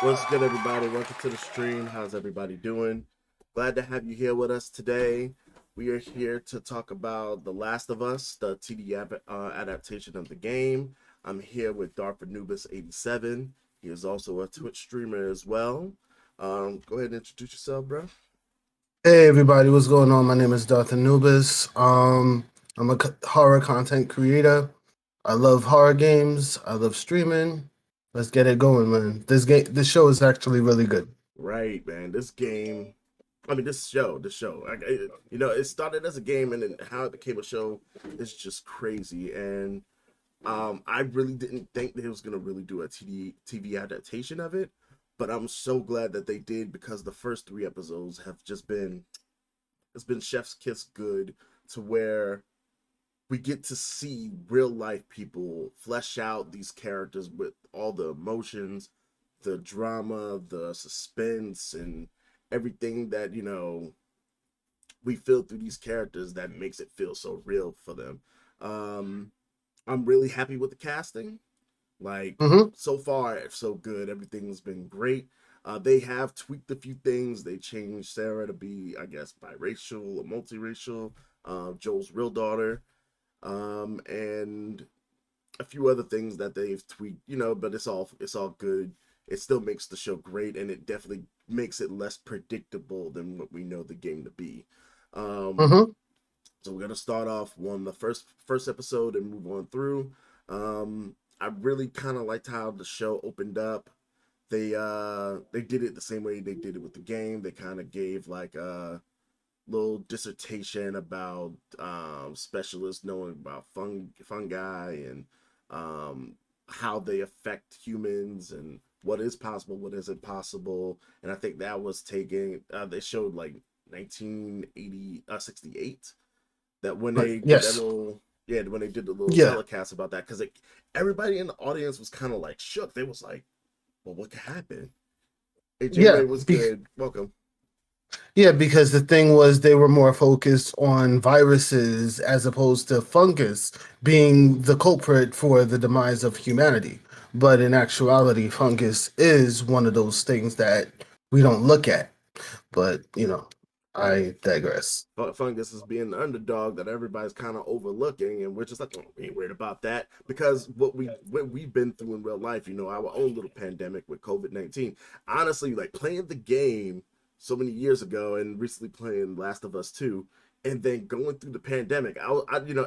What's good, everybody? Welcome to the stream. How's everybody doing? Glad to have you here with us today. We are here to talk about The Last of Us, the adaptation of the game. I'm here with Darth Anubis87. He is also a Twitch streamer as well. Go ahead and introduce yourself, bro. Hey everybody, what's going on? My name is Darth Anubis. I'm a horror content creator. I love horror games. I love streaming. Let's get it going, man. This show is actually really good. Right, man. This show. It started as a game, and then how it became a show is just crazy. And I really didn't think they was gonna really do a TV adaptation of it, but I'm so glad that they did because the first three episodes have just been it's been chef's kiss good to where we get to see real life people flesh out these characters with all the emotions, the drama, the suspense, and everything that we feel through these characters that makes it feel so real for them. Um, I'm really happy with the casting. Like Mm-hmm. so far, so good. Everything's been great. They have tweaked a few things. They changed Sarah to be, I guess, biracial or multiracial. Joel's real daughter, and a few other things that they've tweaked. But it's all good. It still makes the show great, and it definitely makes it less predictable than what we know the game to be. Um, Mm-hmm. so we're gonna start off on the first episode and move on through. I really kind of liked how the show opened up. They did it the same way they did it with the game. They kind of gave like a little dissertation about specialists knowing about fungi and how they affect humans and what is possible, what isn't possible. And I think that was taken. They showed like 1980 68 that when Right. they did that Yes. little when they did the little Yeah. telecast about that because everybody in the audience was kind of like shook. They was like, well, what could happen? AJ Yeah. Ray was good. Welcome. Yeah, because the thing was they were more focused on viruses as opposed to fungus being the culprit for the demise of humanity. But in actuality, fungus is one of those things that we don't look at. But, I digress. Fungus is being the underdog that everybody's kind of overlooking, and we're just like, oh, we ain't worried about that because what we've been through in real life, our own little pandemic with COVID-19. Honestly, like playing the game so many years ago and recently playing Last of Us 2, and then going through the pandemic,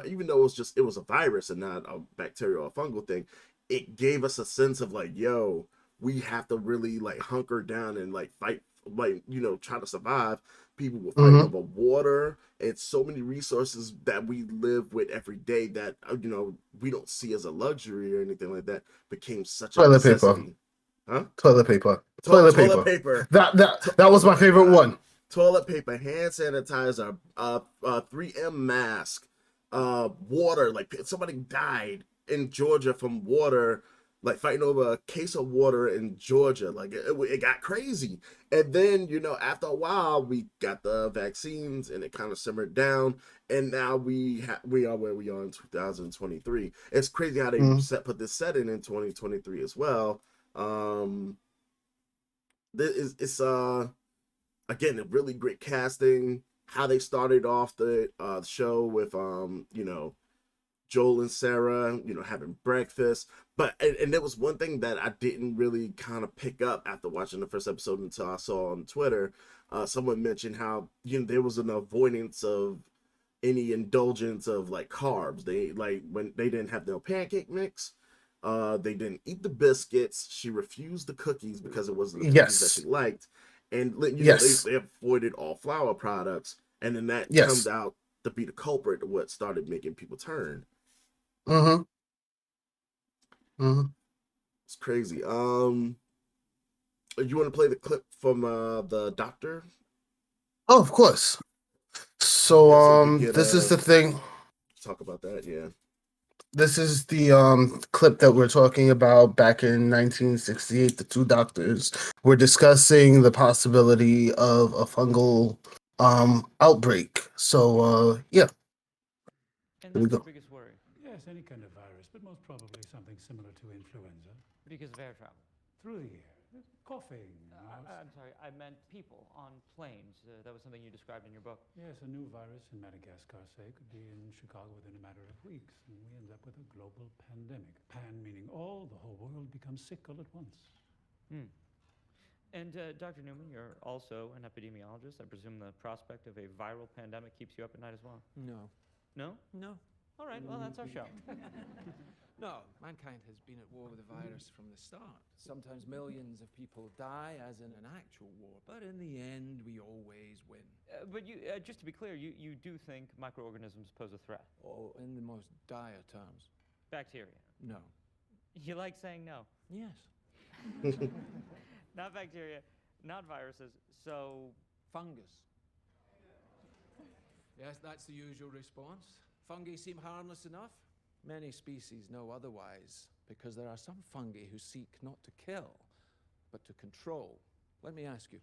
even though it was a virus and not a bacterial or fungal thing, it gave us a sense of like, yo, we have to really like hunker down and like fight, like try to survive. People were fighting Mm-hmm. over water and so many resources that we live with every day that we don't see as a luxury or anything like that became such a Toilet paper. necessity. Huh? Toilet paper. Toilet Toilet paper. paper. That Oh was my my favorite god. one. Toilet paper, hand sanitizer, 3M mask, water. Like somebody died in Georgia from water, like fighting over a case of water in Georgia. Like it got crazy. And then after a while, we got the vaccines, and it kind of simmered down. And now we are where we are in 2023. It's crazy how they Mm. put this setting in 2023 as well. Um, it's again a really great casting. How they started off the show with Joel and Sarah, having breakfast. But and there was one thing that I didn't really kind of pick up after watching the first episode until I saw on Twitter. Someone mentioned how there was an avoidance of any indulgence of like carbs. They like when they didn't have no pancake mix. They didn't eat the biscuits. She refused the cookies because it wasn't the cookies that she Yes. liked, and Yes. they avoided all flour products. And then that turned Yes. out to be the culprit of what started making people turn. Mm-hmm. Mm-hmm. It's crazy. You want to play the clip from the doctor? Oh, of course. So Yeah, so we could get this is the thing. talk about that. Yeah. This is the clip that we're talking about back in 1968. The two doctors were discussing the possibility of a fungal outbreak. So yeah, And here we that's your go. biggest worry, Yes, any kind of virus, but most probably something similar to influenza. because of air travel. Through the air, Coughing. I'm sorry, I meant people on planes. That was something you described in your book. Yes, a new virus in Madagascar, say, could be in Chicago within a matter of weeks, and we end up with a global pandemic. Pan meaning all, the whole world becomes sick all at once. Hmm. And Dr. Newman, you're also an epidemiologist. I presume the prospect of a viral pandemic keeps you up at night as well. No. No? No. All right, well, that's our show. No, mankind has been at war with the virus from the start. Sometimes millions of people die, as in an actual war, but in the end, we always win. But you, just to be clear, you do think microorganisms pose a threat? Oh, in the most dire terms. Bacteria? No. You like saying no? Yes. Not bacteria, not viruses, so... Fungus. Yes, that's the usual response. Fungi seem harmless enough. Many species know otherwise, because there are some fungi who seek not to kill, but to control. Let me ask you,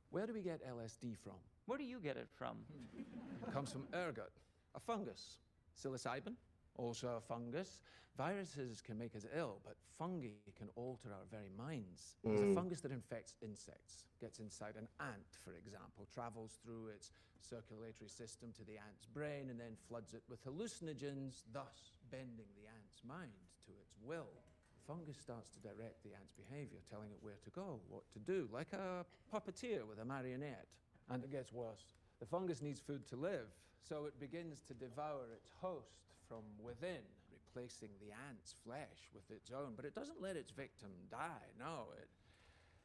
where do we get LSD from? Where do you get it from? It comes from ergot, a fungus. Psilocybin, also a fungus. Viruses can make us ill, but fungi can alter our very minds. There's a fungus that infects insects, gets inside an ant, for example, travels through its circulatory system to the ant's brain, and then floods it with hallucinogens, thus bending the ant's mind to its will. The fungus starts to direct the ant's behavior, telling it where to go, what to do, like a puppeteer with a marionette. And it gets worse. The fungus needs food to live, so it begins to devour its host from within, replacing the ant's flesh with its own. But it doesn't let its victim die, no.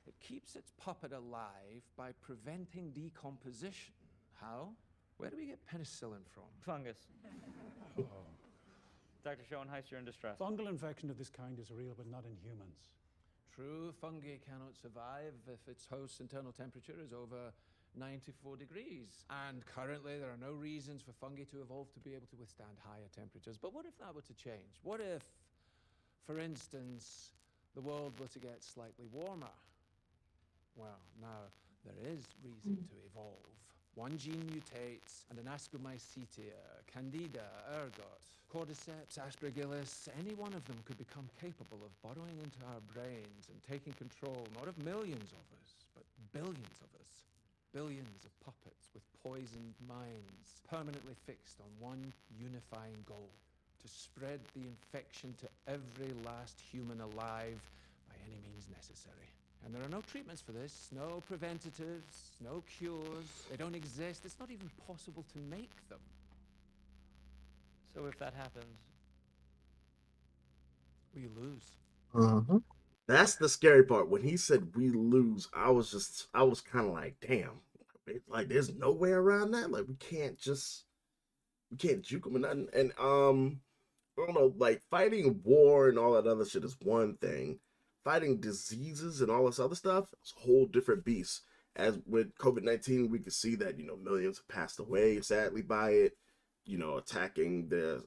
It keeps its puppet alive by preventing decomposition. How? Where do we get penicillin from? Fungus. Oh. Dr. Schoenheis, you're in distress. Fungal infection of this kind is real, but not in humans. True, fungi cannot survive if its host's internal temperature is over 94 degrees. And currently, there are no reasons for fungi to evolve to be able to withstand higher temperatures. But what if that were to change? What if, for instance, the world were to get slightly warmer? Well, now, there is reason to evolve. One gene mutates, and an Ascomycetia, Candida, ergot, Cordyceps, Aspergillus, any one of them could become capable of burrowing into our brains and taking control, not of millions of us, but billions of us. Billions of puppets with poisoned minds, permanently fixed on one unifying goal: to spread the infection to every last human alive by any means necessary. And there are no treatments for this, no preventatives, no cures. They don't exist. It's not even possible to make them. So if that happens... we lose. Uh-huh. That's the scary part. When he said we lose, I was kind of like, damn, like there's no way around that. Like we can't juke them and nothing. And I don't know, like fighting war and all that other shit is one thing. Fighting diseases and all this other stuff is a whole different beast. As with COVID-19, we could see that, millions have passed away, sadly, by it, attacking their,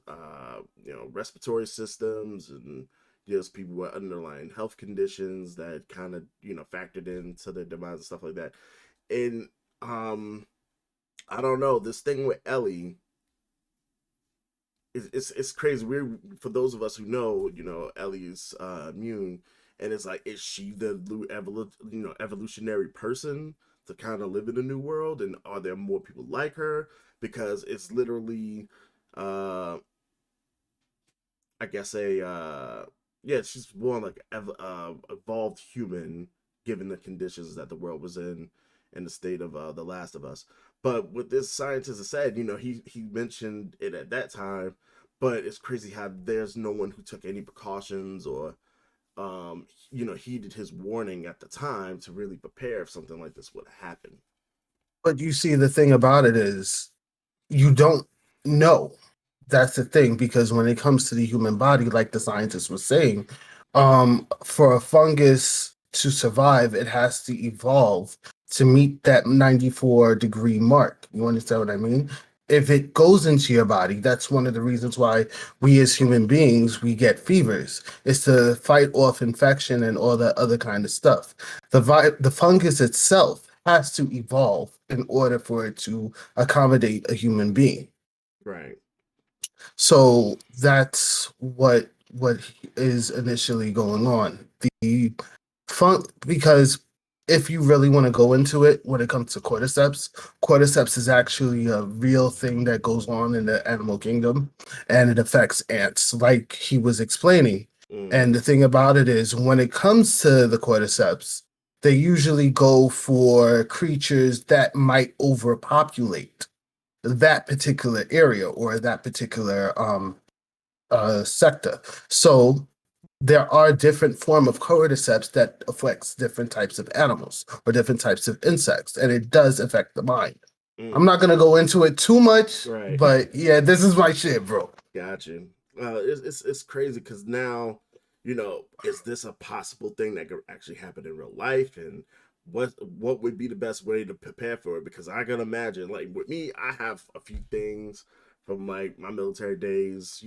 respiratory systems and just people with underlying health conditions that kind of, factored into their demise and stuff like that. And, I don't know, this thing with Ellie, it's crazy. For those of us who know, Ellie's immune. And it's like, is she the evolutionary person to kind of live in a new world? And are there more people like her? Because it's literally, I guess she's more like evolved human, given the conditions that the world was in the state of The Last of Us. But what this scientist has said, he mentioned it at that time, but it's crazy how there's no one who took any precautions or heeded his warning at the time to really prepare if something like this would happen. But you see, the thing about it is, you don't know. That's the thing, because when it comes to the human body, like the scientist was saying, for a fungus to survive, it has to evolve to meet that 94-degree mark. You understand what I mean? If it goes into your body, that's one of the reasons why we as human beings, we get fevers. It's to fight off infection and all that other kind of stuff. The fungus itself has to evolve in order for it to accommodate a human being. Right. So that's what is initially going on. The Because if you really want to go into it, when it comes to cordyceps is actually a real thing that goes on in the animal kingdom, and it affects ants, like he was explaining. And the thing about it is, when it comes to the cordyceps, they usually go for creatures that might overpopulate that particular area or that particular sector. So there are different form of cordyceps that affects different types of animals or different types of insects, and it does affect the mind. I'm not gonna go into it too much, Right. but yeah, this is my shit, bro. Gotcha. It's crazy because now, is this a possible thing that could actually happen in real life? And what would be the best way to prepare for it? Because I can imagine, like with me, I have a few things from like my military days,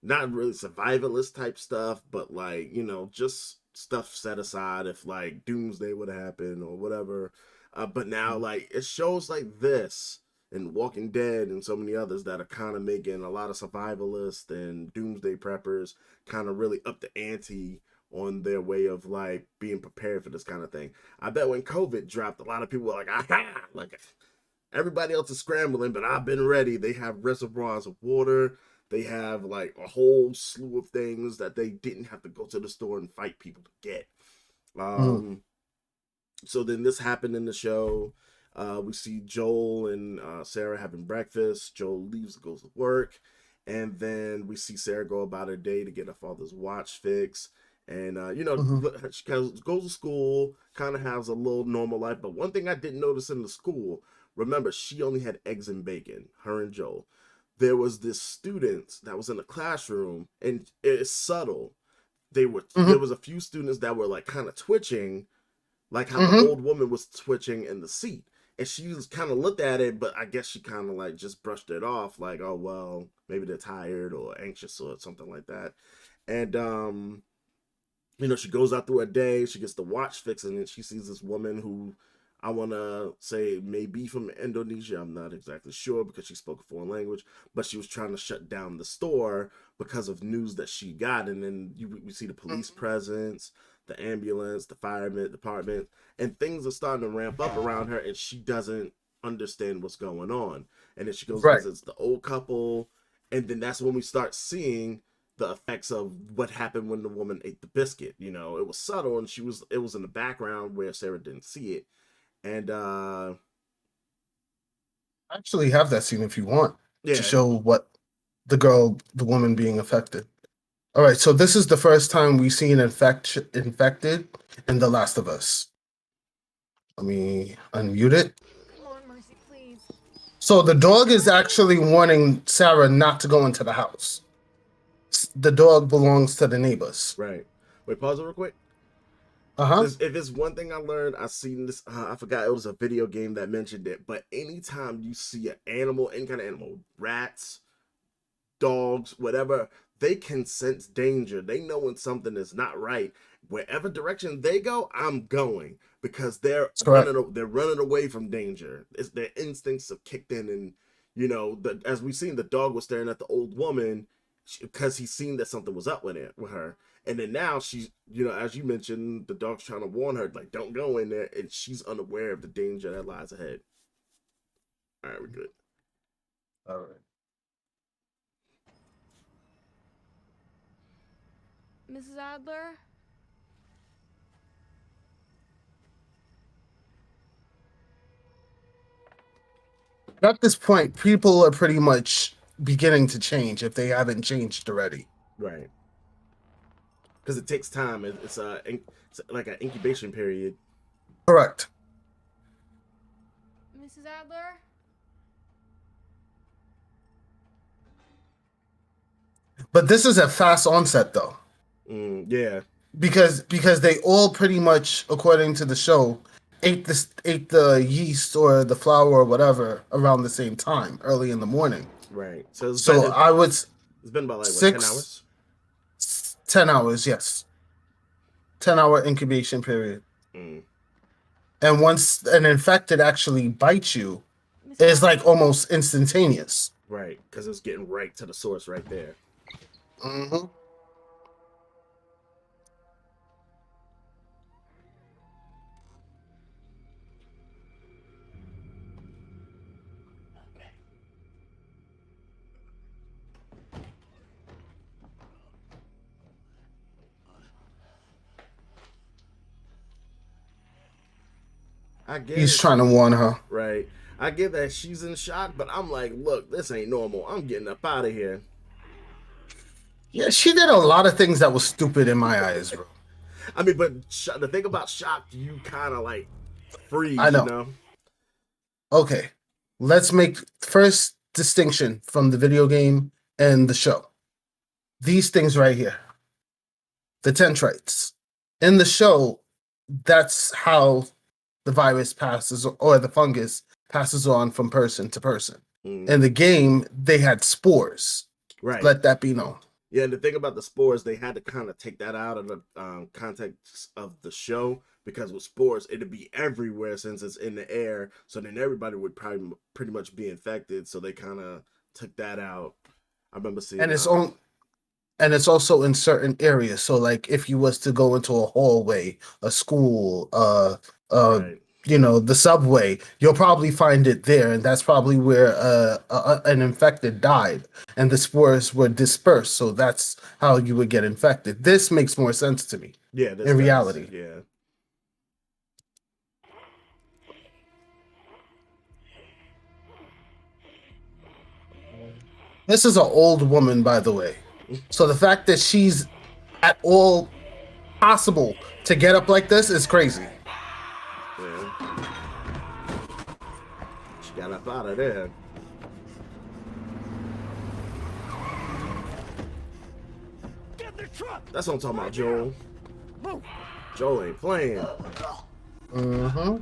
not really survivalist type stuff, but like, just stuff set aside if like doomsday would happen or whatever. But now, like, it shows like this and Walking Dead and so many others that are kind of making a lot of survivalists and doomsday preppers kind of really up the ante on their way of like being prepared for this kind of thing. I bet when COVID dropped, a lot of people were like, aha, like everybody else is scrambling, but I've been ready. They have reservoirs of water. They have like a whole slew of things that they didn't have to go to the store and fight people to get. So then this happened in the show. We see Joel and Sarah having breakfast. Joel leaves, goes to work, and then we see Sarah go about her day to get her father's watch fixed. And she kind of goes to school, kind of has a little normal life. But one thing I didn't notice in the school, remember, she only had eggs and bacon. Her and Joel. There was this student that was in the classroom, and it's subtle. There was a few students that were like kind of twitching, like how the old woman was twitching in the seat. And she was kind of looked at it, but I guess she kind of like just brushed it off, like, oh well, maybe they're tired or anxious or something like that. And she goes out through her day, she gets the watch fixed, and then she sees this woman who I want to say may be from Indonesia. I'm not exactly sure because she spoke a foreign language, but she was trying to shut down the store because of news that she got. And then we see the police presence, the ambulance, the fireman department, and things are starting to ramp up around her, and she doesn't understand what's going on. And then she goes visits the old couple, and then that's when we start seeing the effects of what happened when the woman ate the biscuit. It was subtle, and it was in the background where Sarah didn't see it. And I actually have that scene if you want to yeah, show what the woman being affected. All right, so this is the first time we've seen infected in The Last of Us. Let me unmute it. Come on, Mercy, please. So the dog is actually warning Sarah not to go into the house. The dog belongs to the neighbors. right. Wait, pause it real quick. Uh-huh. If it's one thing I learned, I seen this. I forgot it was a video game that mentioned it. But anytime you see an animal, any kind of animal, rats, dogs, whatever, they can sense danger. They know when something is not right. Wherever direction they go, I'm going because they're running away from danger. It's their instincts have kicked in, and as we've seen, the dog was staring at the old woman because he's seen that something was up with her. And then now she's, as you mentioned, the dog's trying to warn her, like, don't go in there, and she's unaware of the danger that lies ahead. All right, we're good. All right. Mrs. Adler? At this point, people are pretty much beginning to change if they haven't changed already. Right. Because it takes time. It's like an incubation period. Correct. Mrs. Adler? But this is a fast onset though. Yeah. Because they all pretty much, according to the show, ate the yeast or the flour or whatever around the same time, early in the morning. Right. It's been about like 10 hours? 10 hours, yes. 10-hour incubation period. And once an infected actually bites you, it's like almost instantaneous. Right, because it's getting right to the source right there. I get He's it. trying to warn her. Right. I get that she's in shock, but I'm like, look, this ain't normal. I'm getting up out of here. Yeah, she did a lot of things that was stupid in my eyes, bro. I mean, but the thing about shock, you kind of like I freeze, you know. know? Okay, let's make first distinction from the video game and the show. These things right here, the tentrites. In the show, that's how the virus passes, or the fungus passes on from person to person. In the game, they had spores. Right. Let that be known. Yeah, and the thing about the spores, they had to kind of take that out of the context of the show, because with spores, it'd be everywhere since it's in the air. So then everybody would probably pretty much be infected. So they kind of took that out. I remember seeing. And it's also in certain areas. So like if you was to go into a hallway, a school, right. the subway, you'll probably find it there, and that's probably where an infected died, and the spores were dispersed. So that's how you would get infected. This makes more sense to me. Yeah, this in does. reality. Yeah. This is an old woman, by the way. So the fact that she's at all possible to get up like this is crazy. Yeah. She got up out of there. Get the truck. That's what I'm talking about, Joel. Joel ain't playing. Mm-hmm.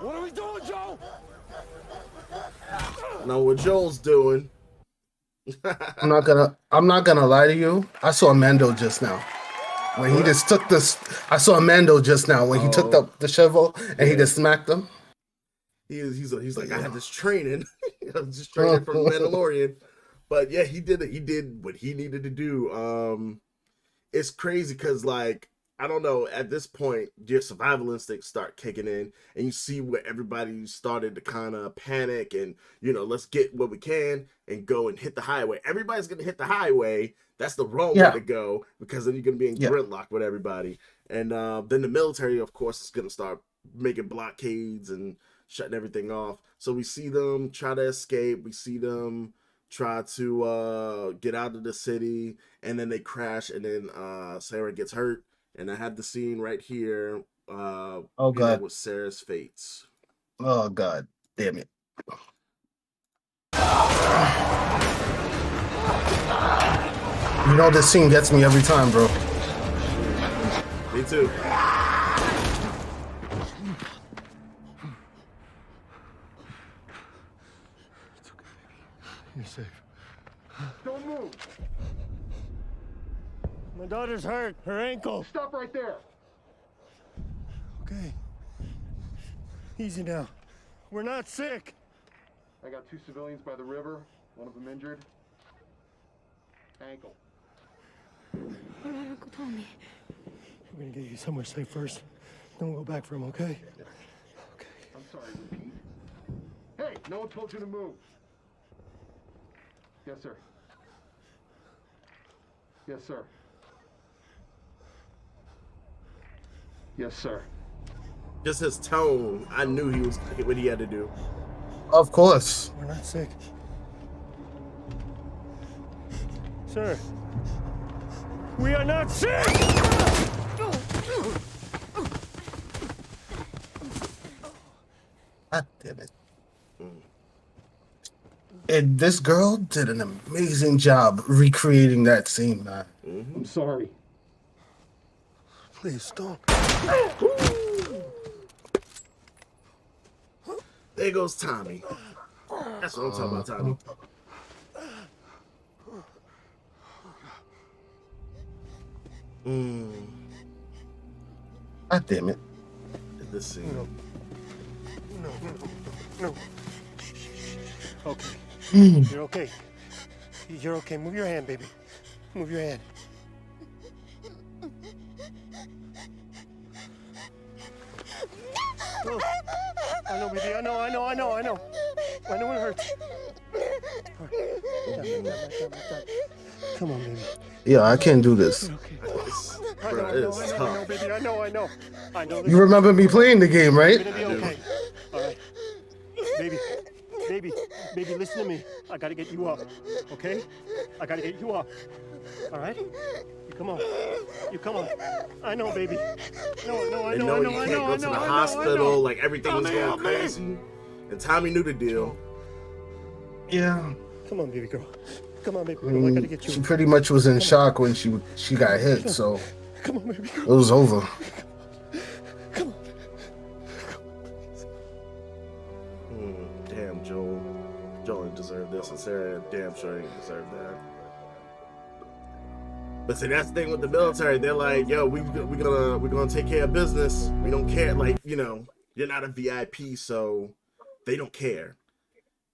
What are we doing, Joe? Know what Joel's doing. I'm not gonna lie to you. I saw Mando just now. When he just took this, I saw Mando just now when he took the shovel and he just smacked him. He's like, I have this training. I'm just training from Mandalorian. But yeah, he did it. He did what he needed to do. It's crazy because, like, I don't know, at this point, your survival instincts start kicking in, and you see where everybody started to kind of panic and, let's get what we can and go and hit the highway. Everybody's going to hit the highway. That's the wrong way to go, because then you're going to be in gridlock with everybody. And then the military, of course, is going to start making blockades and shutting everything off. So we see them try to escape. We see them try to get out of the city, and then they crash, and then Sarah gets hurt. And I had the scene right here. God, with Sarah's fates. Oh God, damn it! This scene gets me every time, bro. Me too. It's okay, baby. You're safe. Don't move. My daughter's hurt. Her ankle. Stop right there. Okay. Easy now. We're not sick. I got 2 civilians by the river. One of them injured. Ankle. What about Uncle Tommy? We're gonna get you somewhere safe first. Then we'll go back for him, okay? Okay. I'm sorry, repeat. Hey, no one told you to move. Yes, sir. Yes, sir. Yes, sir. Just his tone, I knew he was what he had to do. Of course. We're not sick. Sir, we are not sick! God damn it. And this girl did an amazing job recreating that scene, man. I'm sorry. Please don't. There goes Tommy. That's what I'm talking about, Tommy. God damn it. This scene. No. Okay. You're okay. You're okay. Move your hand, baby. Move your hand. Oh. I know, baby. I know. I know it hurts. Come on, baby. Yeah, I can't do this. It's, I bro, know, it's I know, tough. baby. I know. You remember me playing the game, You're right? gonna be I do. okay. All right, baby, listen to me. I gotta get you up, okay? I gotta get you up. All right? You come on. I know, baby. No, I And know. knowing you can't go to the hospital, like everything was going crazy. And Tommy knew the deal. Yeah. Come on, baby girl. Come on, baby I girl. I gotta mean, get she you. pretty much was in shock when she got hit, so Come on, baby it girl. was over. Come on. Damn, Joel. Joel didn't deserve this, and Sarah damn sure didn't deserve that. But see, that's the thing with the military. They're like, yo, we're gonna take care of business. We don't care. Like, you know, you're not a VIP, so they don't care.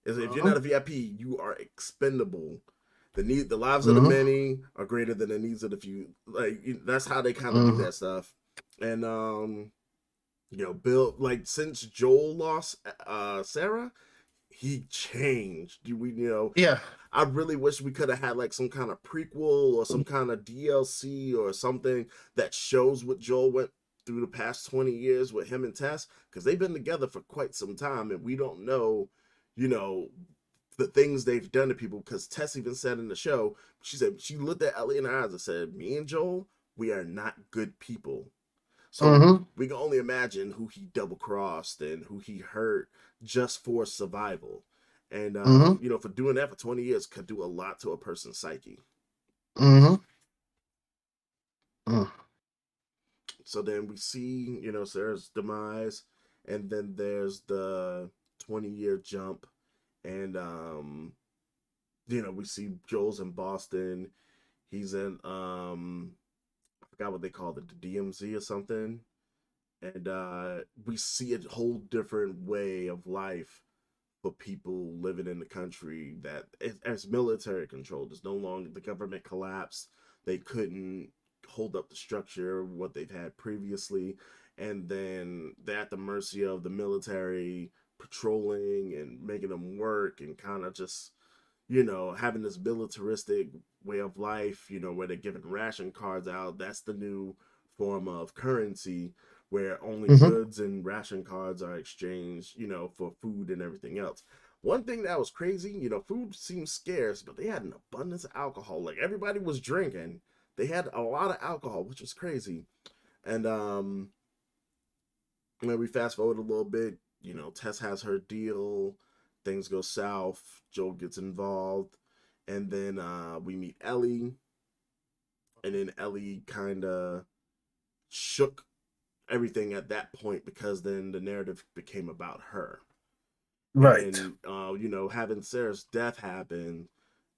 If you're not a VIP, you are expendable. The lives of the many are greater than the needs of the few. Like, that's how they kind of do that stuff. And you know, Bill, like, since Joel lost Sarah, he changed. Yeah. I really wish we could have had like some kind of prequel or some kind of DLC or something that shows what Joel went through the past 20 years with him and Tess, because they've been together for quite some time and we don't know, you know, the things they've done to people. Because Tess even said in the show, she said she looked at Ellie in the eyes and said, me and Joel, we are not good people. So we can only imagine who he double crossed and who he hurt just for survival. And you know, for doing that for 20 years could do a lot to a person's psyche. So then we see, you know, Sarah's demise, and then there's the 20-year jump, and you know, we see Joel's in Boston. He's in I forgot what they called it, the DMZ or something. And we see a whole different way of life for people living in the country that it's military controlled. It's no longer, the government collapsed. They couldn't hold up the structure what they've had previously, and then they're at the mercy of the military patrolling and making them work and kind of just, you know, having this militaristic way of life, you know, where they're giving ration cards out. That's the new form of currency, where only goods and ration cards are exchanged, you know, for food and everything else. One thing that was crazy, you know, food seems scarce, but they had an abundance of alcohol. Like, everybody was drinking. They had a lot of alcohol, which was crazy. And when we fast forward a little bit, you know, Tess has her deal, things go south, Joel gets involved, and then we meet Ellie, and then Ellie kind of shook everything at that point, because then the narrative became about her. Right. And you know, having Sarah's death happen,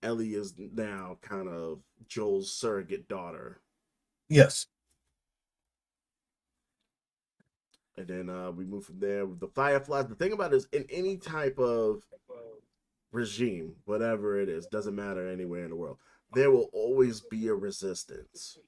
Ellie is now kind of Joel's surrogate daughter. Yes. And then we move from there with the Fireflies. The thing about it is, in any type of regime, whatever it is, doesn't matter anywhere in the world, there will always be a resistance.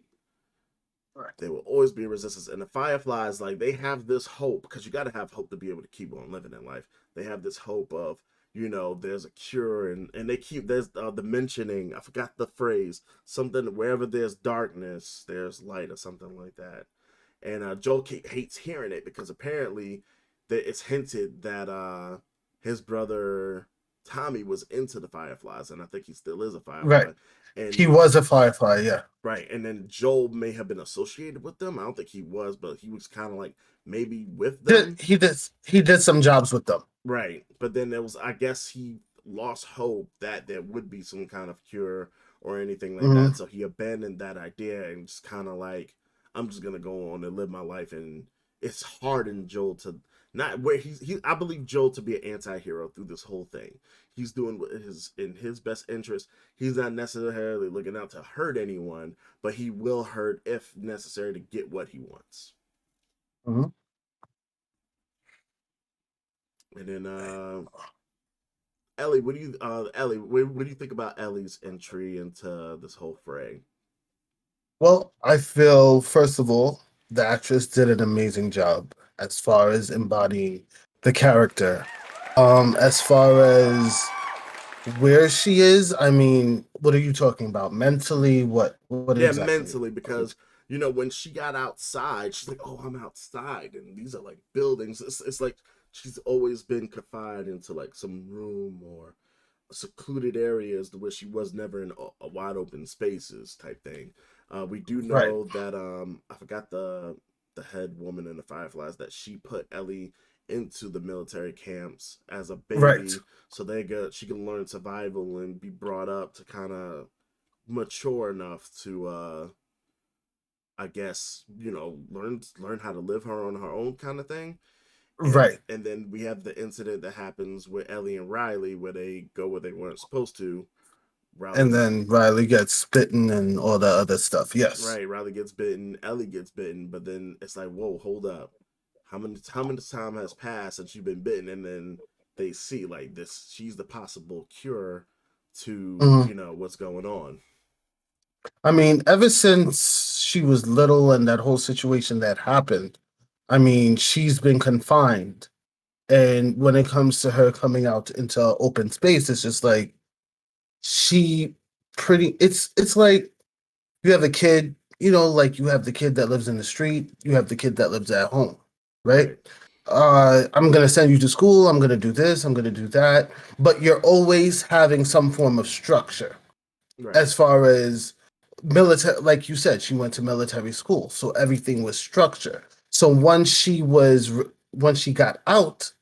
There will always be a resistance. And the Fireflies, like, they have this hope, because you got to have hope to be able to keep on living in life. They have this hope of, you know, there's a cure, and they keep, there's the mentioning, I forgot the phrase, something, wherever there's darkness, there's light, or something like that. And Joel hates hearing it, because apparently it's hinted that his brother Tommy was into the Fireflies, and I think he still is a Firefly. Right. And He was a Firefly, yeah. right, and then Joel may have been associated with them. I don't think he was, but he was kind of like maybe with them. He did some jobs with them. Right, but then there was, I guess he lost hope that there would be some kind of cure or anything like that, so he abandoned that idea and just kind of like, I'm just gonna go on and live my life. And it's hardened Joel to not where I believe Joel to be an anti-hero through this whole thing. He's doing what is in his best interest. He's not necessarily looking out to hurt anyone, but he will hurt if necessary to get what he wants. And then Ellie, what do you think about Ellie's entry into this whole fray? Well, I feel, first of all, the actress did an amazing job as far as embodying the character. As far as where she is. I mean, what are you talking about? Mentally, what Yeah, exactly? mentally, because when she got outside, she's like, "Oh, I'm outside, and these are like buildings." It's like she's always been confined into like some room or secluded areas where she was never in a wide open spaces type thing. We do Right, know that I forgot the head woman in the Fireflies, that she put Ellie into the military camps as a right. baby, so she can learn survival and be brought up to kind of mature enough to I guess learn how to live her on her own kind of thing. and Right. and then we have the incident that happens with Ellie and Riley where they go where they weren't supposed to. And Riley then Riley gets bitten and all the other stuff. Yes. Right, Riley gets bitten, Ellie gets bitten, but then it's like, whoa, hold up, how many time has passed since you've been bitten? And then they see like this, she's the possible cure to Mhm. what's going on. I mean, ever since she was little and that whole situation that happened, I mean, she's been confined. And when it comes to her coming out into open space, it's just like she it's like you have a kid, like you have the kid that lives in the street, you have the kid that lives at home, right? Right, I'm gonna send you to school, I'm gonna do this, I'm gonna do that, but you're always having some form of structure right, as far as military, like you said, she went to military school, so everything was structure. So once she got out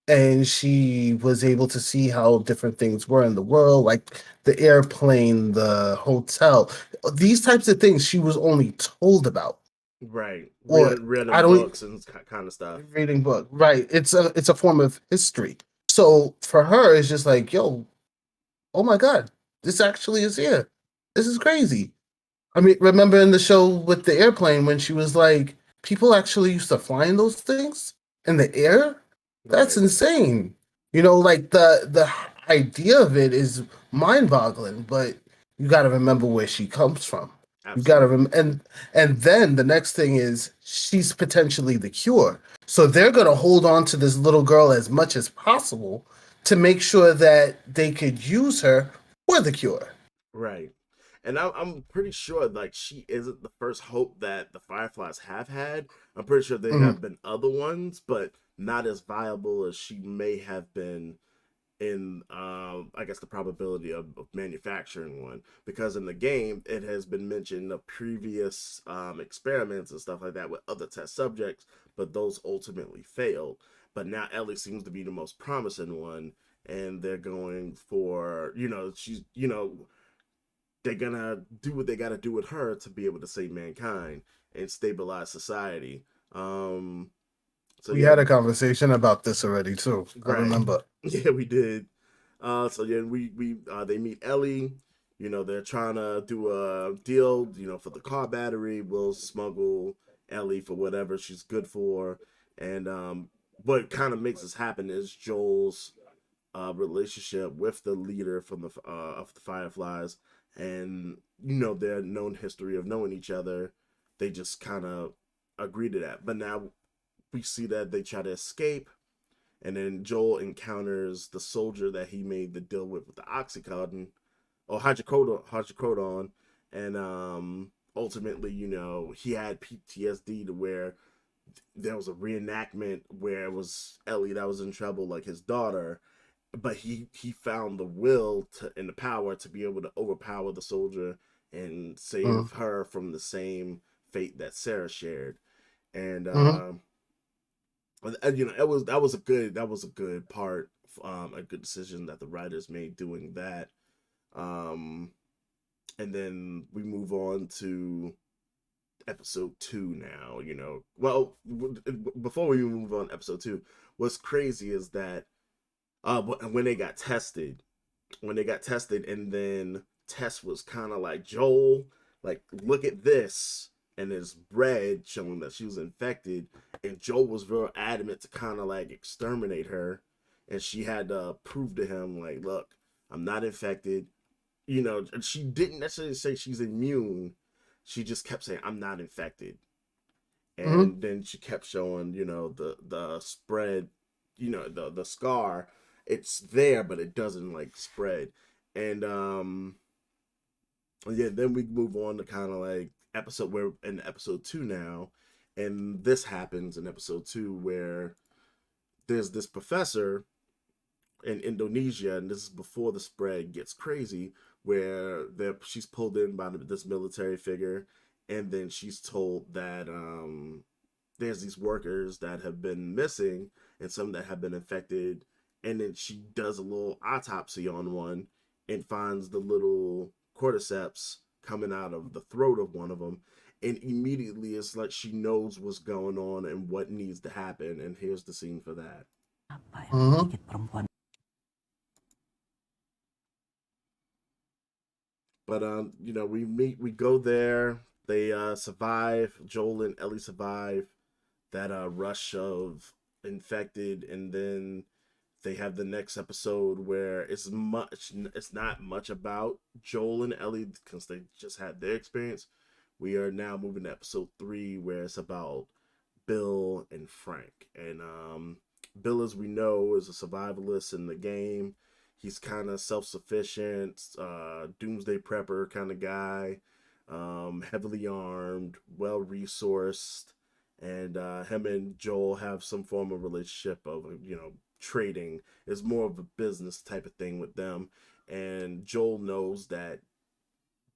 and she was able to see how different things were in the world, like the airplane, the hotel, these types of things she was only told about, right. or Read I in don't books and kind of stuff. reading book, right? It's a form of history. So for her, it's just like, yo, oh my god, this actually is here. This is crazy. I mean, remember in the show with the airplane when she was like, people actually used to fly in those things in the air? That's Right, insane. Like the idea of it is mind-boggling, but you got to remember where she comes from. You got to absolutely. and then the next thing is she's potentially the cure. So they're going to hold on to this little girl as much as possible to make sure that they could use her for the cure. Right. And I'm pretty sure like she isn't the first hope that the Fireflies have had. I'm pretty sure there Mhm. have been other ones, but not as viable as she may have been in I guess the probability of manufacturing one, because in the game it has been mentioned of previous experiments and stuff like that with other test subjects, but those ultimately failed. But now Ellie seems to be the most promising one, and they're going for she's they're gonna do what they gotta do with her to be able to save mankind and stabilize society. So We yeah, had a conversation about this already too. I right. remember. Yeah, we did. So yeah, we they meet Ellie. They're trying to do a deal. For the car battery, we'll smuggle Ellie for whatever she's good for. And what kind of makes this happen is Joel's relationship with the leader from the of the Fireflies, and their known history of knowing each other. They just kind of agree to that. But now we see that they try to escape, and then Joel encounters the soldier that he made the deal with the oxycodone or hydrocodone, and ultimately, he had PTSD to where there was a reenactment where it was Ellie that was in trouble, like his daughter, but he found the will to and the power to be able to overpower the soldier and Mhm. save her from the same fate that Sarah shared. And Mhm. that was a good part, a good decision that the writers made doing that. Um, and then we move on to episode 2 now. Well, before we move on to episode 2, what's crazy is that when they got tested, and then Tess was kind of like, Joel, like, look at this, and there's bread showing that she was infected, and Joel was very adamant to kind of like exterminate her, and she had to prove to him like, look, I'm not infected. And she didn't necessarily say she's immune. She just kept saying, I'm not infected. Mhm. And then she kept showing, the spread, the scar, it's there, but it doesn't like spread. And yeah, then we move on to kind of like episode where in episode 2 now, and this happens in episode 2 where there's this professor in Indonesia, and this is before the spread gets crazy, where she's pulled in by this military figure, and then she's told that there's these workers that have been missing and some that have been infected, and then she does a little autopsy on one and finds the little cordyceps coming out of the throat of one of them, and immediately it's like she knows what's going on and what needs to happen, and here's the scene for that. But we go there. They survive. Joel and Ellie survive that rush of infected, and then they have the next episode where it's not much about Joel and Ellie because they just had their experience. We are now moving to episode 3 where it's about Bill and Frank. And Bill, as we know, is a survivalist in the game. He's kind of self-sufficient, doomsday prepper kind of guy, heavily armed, well-resourced, and him and Joel have some form of relationship of, trading. Is more of a business type of thing with them. And Joel knows that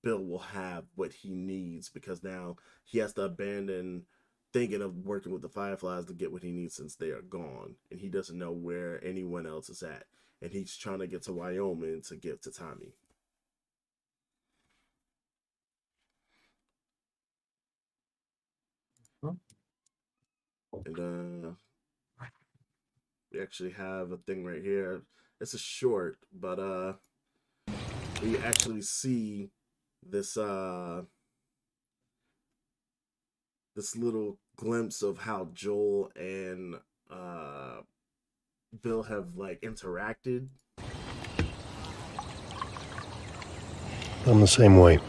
Bill will have what he needs because now he has to abandon thinking of working with the Fireflies to get what he needs since they are gone. And he doesn't know where anyone else is at. And he's trying to get to Wyoming to get to Tommy. And we actually have a thing right here. It's a short, but we actually see this this little glimpse of how Joel and Bill have like interacted. I'm the same way.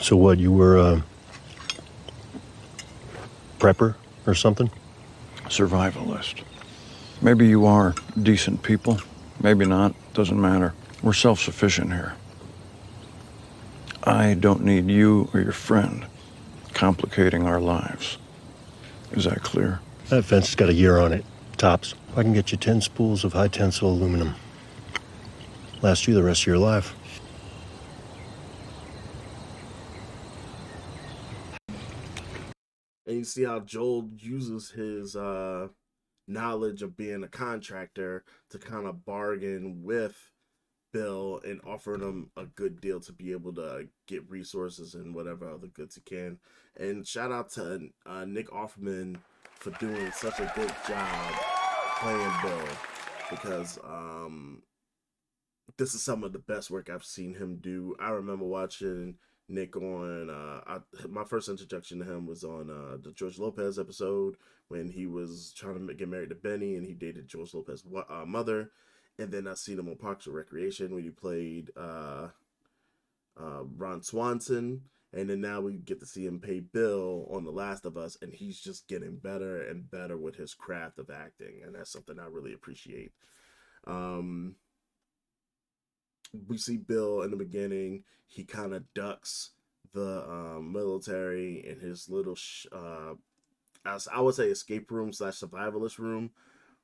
So what, you were a prepper or something? Survivalist. Maybe you are decent people, maybe not, doesn't matter. We're self-sufficient here. I don't need you or your friend complicating our lives. Is that clear? That fence has got a year on it, tops. I can get you 10 spools of high tensile aluminum. Last you the rest of your life. And you see how Joel uses his knowledge of being a contractor to kind of bargain with Bill and offering him a good deal to be able to get resources and whatever other goods he can. And shout out to Nick Offerman for doing such a good job playing Bill, because this is some of the best work I've seen him do. I remember watching Nick on my first introduction to him was on the George Lopez episode when he was trying to get married to Benny and he dated George Lopez's mother. And then I seen him on Parks and Recreation when he played Ron Swanson. And then now we get to see him play Bill on The Last of Us, and he's just getting better and better with his craft of acting, and that's something I really appreciate. We see Bill in the beginning. He kind of ducks the military in his little, I would say, escape room / survivalist room,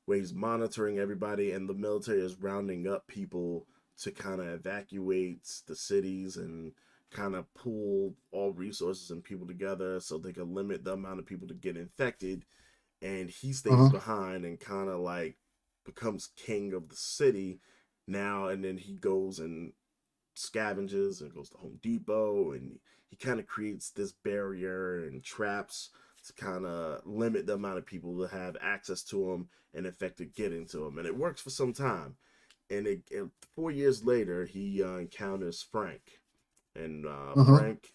where he's monitoring everybody, and the military is rounding up people to kind of evacuate the cities and kind of pool all resources and people together so they can limit the amount of people to get infected. And he stays behind and kind of like becomes king of the city now. And then he goes and scavenges and goes to Home Depot, and he kind of creates this barrier and traps to kind of limit the amount of people that have access to him and infected getting to him. And it works for some time. And 4 years later, he encounters Frank. And Frank,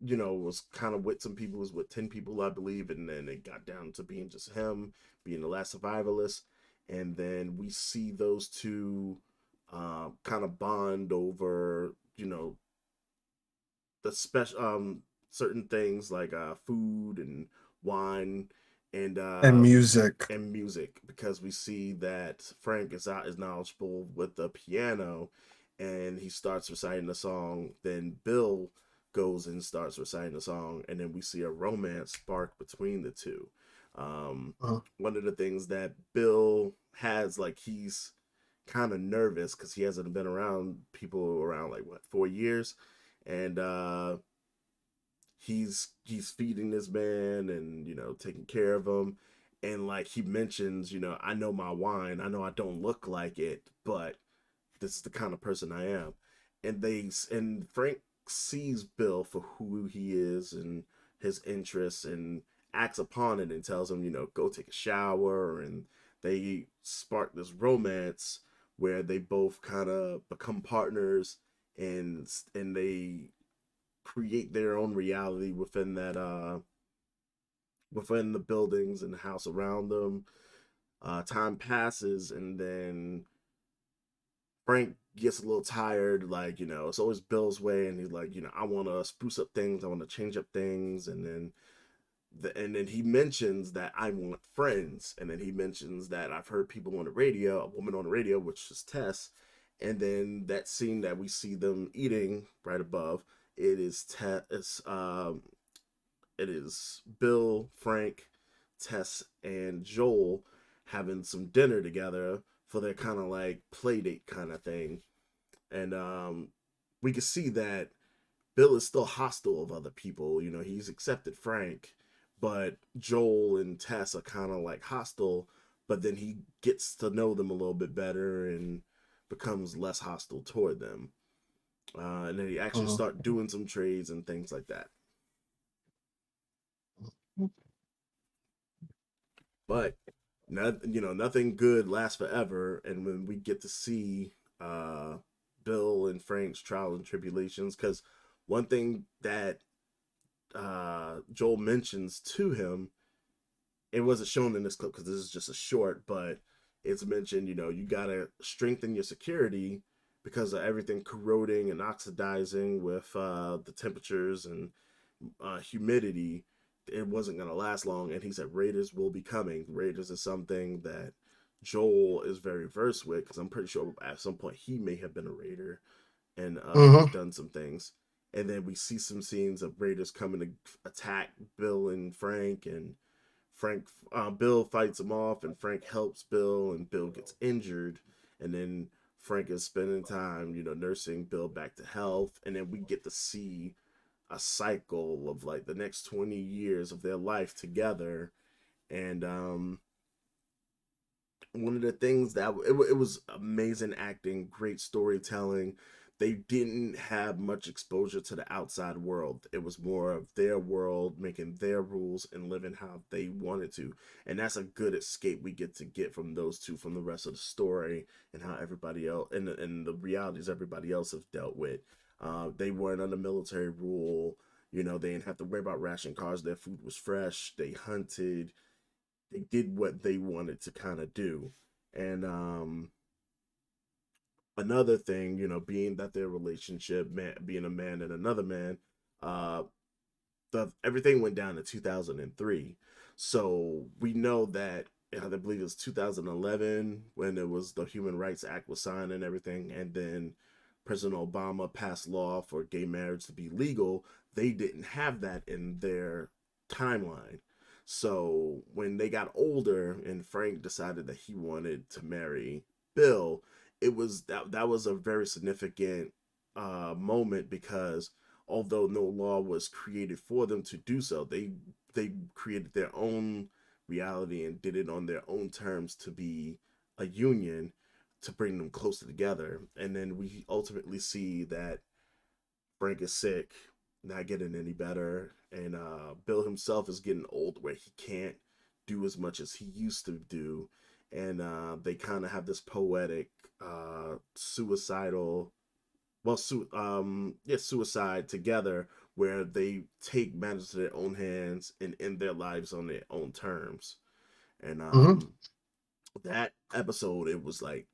was kind of with some people, was with 10 people, I believe. And then it got down to being just him, being the last survivalist. And then we see those two kind of bond over, the special, certain things like food and wine and And music. because we see that Frank is knowledgeable with the piano and he starts reciting the song. Then Bill goes and starts reciting the song, and then we see a romance spark between the two. One of the things that Bill has, like, he's kind of nervous because he hasn't been around people around like what 4 years, and he's feeding this man and taking care of him, and like he mentions, I know my wine, I know I don't look like it, but this is the kind of person I am. And Frank sees Bill for who he is and his interests and acts upon it and tells him, go take a shower, and they spark this romance where they both kind of become partners, and they create their own reality within the buildings and the house around them. Time passes, and then Frank gets a little tired. Like, it's always Bill's way, and he's like, I want to spruce up things, I want to change up things, and then he mentions that I want friends, and then he mentions that I've heard people on the radio, a woman on the radio, which is Tess, and then that scene that we see them eating right above, it is it is Bill, Frank, Tess, and Joel having some dinner together for their kind of like play date kind of thing. And we can see that Bill is still hostile of other people. He's accepted Frank, but Joel and Tess are kind of like hostile, but then he gets to know them a little bit better and becomes less hostile toward them. And then he actually start doing some trades and things like that. But nothing good lasts forever, and when we get to see Bill and Frank's trial and tribulations, because one thing that Joel mentions to him, it wasn't shown in this clip because this is just a short, but it's mentioned, you gotta strengthen your security because of everything corroding and oxidizing with the temperatures and humidity. It wasn't going to last long, and he said Raiders will be coming. Raiders is something that Joel is very versed with, because I'm pretty sure at some point he may have been a Raider and done some things. And then we see some scenes of Raiders coming to attack Bill and Frank, and Bill fights him off, and Frank helps Bill, and Bill gets injured, and then Frank is spending time, nursing Bill back to health, and then we get to see a cycle of like the next 20 years of their life together. And one of the things that it was amazing acting, great storytelling. They didn't have much exposure to the outside world. It was more of their world, making their rules and living how they wanted to. And that's a good escape we get from those two, from the rest of the story, and how everybody else and the realities everybody else have dealt with. They weren't under military rule. They didn't have to worry about ration cars. Their food was fresh. They hunted. They did what they wanted to kind of do. And another thing, being that their relationship, being a man and another man, uh, everything went down in 2003. So we know that, I believe it was 2011 when it was the Human Rights Act was signed and everything, and then President Obama passed law for gay marriage to be legal. They didn't have that in their timeline. So when they got older and Frank decided that he wanted to marry Bill, that was a very significant moment, because although no law was created for them to do so, they created their own reality and did it on their own terms to be a union, to bring them closer together. And then we ultimately see that Frank is sick, not getting any better, and Bill himself is getting old where he can't do as much as he used to do. And they kind of have this poetic, suicidal, suicide together, where they take matters to their own hands and end their lives on their own terms. And that episode, it was like,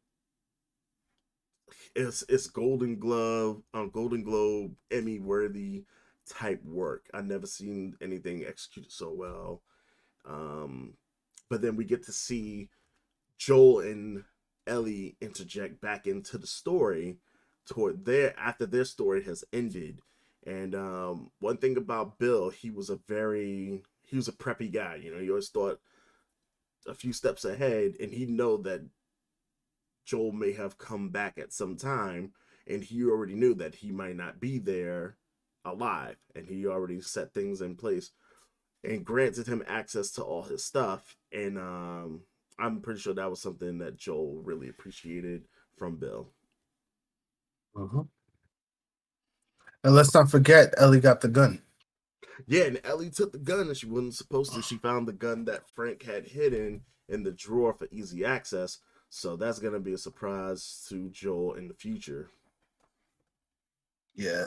it's Golden Globe, Emmy worthy type work. I've never seen anything executed so well. But then we get to see Joel and Ellie interject back into the story after their story has ended. And one thing about Bill, he was a preppy guy. You know, he always thought a few steps ahead, and he know that Joel may have come back at some time, and he already knew that he might not be there alive, and he already set things in place and granted him access to all his stuff. And I'm pretty sure that was something that Joel really appreciated from Bill. And let's not forget, Ellie got the gun. Yeah, and Ellie took the gun, and she wasn't supposed to. She found the gun that Frank had hidden in the drawer for easy access. So that's going to be a surprise to Joel in the future. Yeah,